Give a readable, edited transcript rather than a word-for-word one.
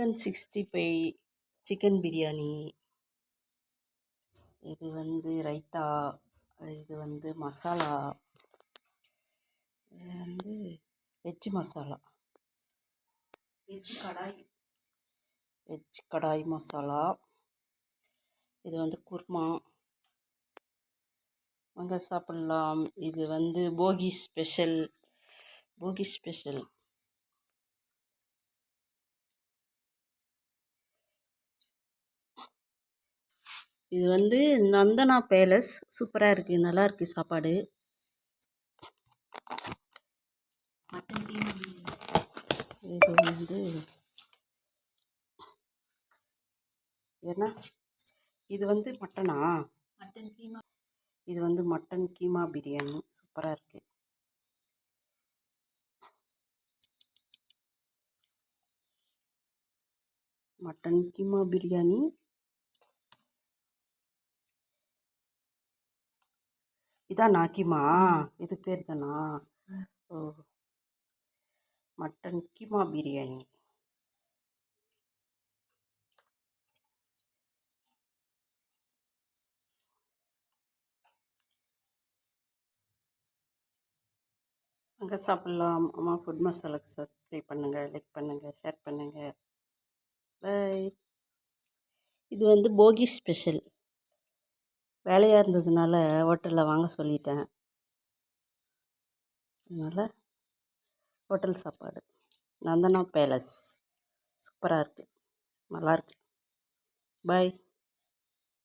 Chicken 65, chicken biryani, இது வந்து ரைத்தா, இது வந்து மசாலா, இது வந்து வெஜ் மசாலா, வெஜ் கடாய் மசாலா, இது வந்து குருமா. வாங்க சாப்பிட்லாம். இது வந்து போகி ஸ்பெஷல். இது வந்து நந்தனா பேலஸ். சூப்பராக இருக்குது, நல்லா இருக்குது சாப்பாடு. இது வந்து என்ன, இது வந்து மட்டனா, இது வந்து மட்டன் கீமா பிரியாணி. சூப்பராக இருக்குது. மட்டன் கீமா பிரியாணி. இதானா கீமா? இது பேர் தானா? ஓ, மட்டன் கீமா பிரியாணி. அங்கே சாப்பிட்லாம். அம்மா ஃபுட் மசாலாக்கு சப்ஸ்கிரைப் பண்ணுங்கள், லைக் பண்ணுங்கள், ஷேர் பண்ணுங்கள். பை. இது வந்து போகி ஸ்பெஷல். வேலையாக இருந்ததுனால ஹோட்டலில் வாங்க சொல்லிட்டேன். அதனால் ஹோட்டல் சாப்பாடு. நந்தனா பேலஸ். சூப்பராக இருக்குது, நல்லாயிருக்கு. பாய்.